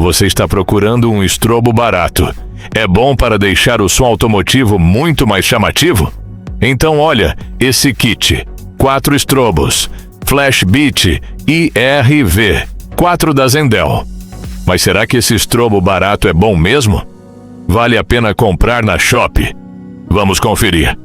Você está procurando um estrobo barato. É bom para deixar o som automotivo muito mais chamativo? Então olha, esse kit. 4 estrobos. Flash Beat IRV. 4 da Zendel. Mas será que esse estrobo barato é bom mesmo? Vale a pena comprar na Shopee? Vamos conferir.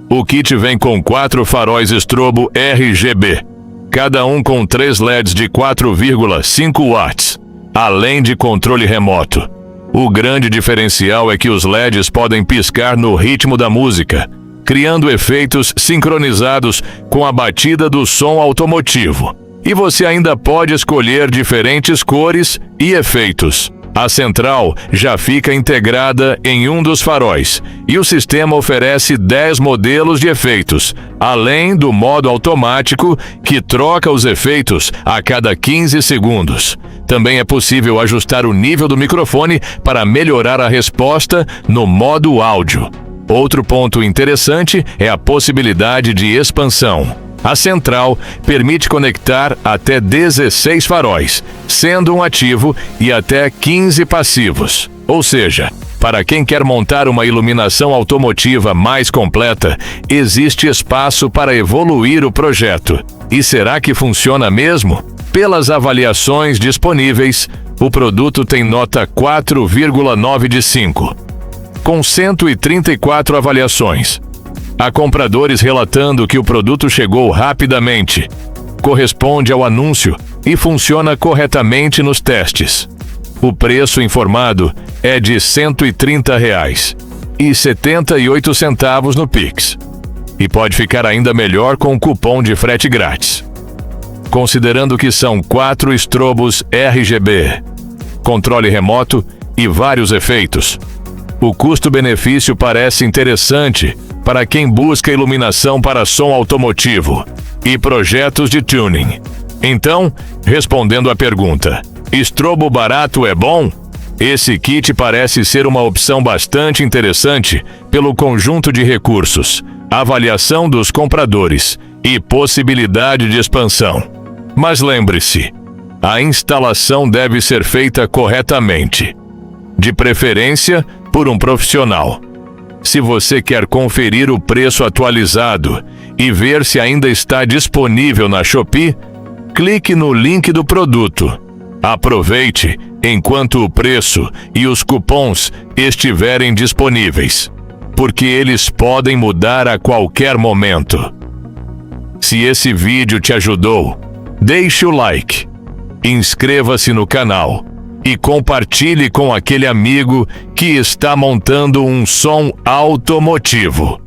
O kit vem com 4 faróis estrobo RGB, cada um com 3 LEDs de 4,5 watts, além de controle remoto. O grande diferencial é que os LEDs podem piscar no ritmo da música, criando efeitos sincronizados com a batida do som automotivo. E você ainda pode escolher diferentes cores e efeitos. A central já fica integrada em um dos faróis e o sistema oferece 10 modelos de efeitos, além do modo automático que troca os efeitos a cada 15 segundos. Também é possível ajustar o nível do microfone para melhorar a resposta no modo áudio. Outro ponto interessante é a possibilidade de expansão. A central permite conectar até 16 faróis, sendo um ativo, e até 15 passivos. Ou seja, para quem quer montar uma iluminação automotiva mais completa, existe espaço para evoluir o projeto. E será que funciona mesmo? Pelas avaliações disponíveis, o produto tem nota 4,9 de 5, com 134 avaliações. Há compradores relatando que o produto chegou rapidamente, corresponde ao anúncio e funciona corretamente nos testes. O preço informado é de R$ 130,78 no Pix. E pode ficar ainda melhor com o cupom de frete grátis. Considerando que são 4 estrobos RGB, controle remoto e vários efeitos, o custo-benefício parece interessante para quem busca iluminação para som automotivo e projetos de tuning. Então, respondendo à pergunta, estrobo barato é bom? Esse kit parece ser uma opção bastante interessante pelo conjunto de recursos, avaliação dos compradores e possibilidade de expansão. Mas lembre-se, a instalação deve ser feita corretamente, de preferência por um profissional. Se você quer conferir o preço atualizado e ver se ainda está disponível na Shopee, clique no link do produto. Aproveite enquanto o preço e os cupons estiverem disponíveis, porque eles podem mudar a qualquer momento. Se esse vídeo te ajudou, deixe o like, inscreva-se no canal e compartilhe com aquele amigo que está montando um som automotivo.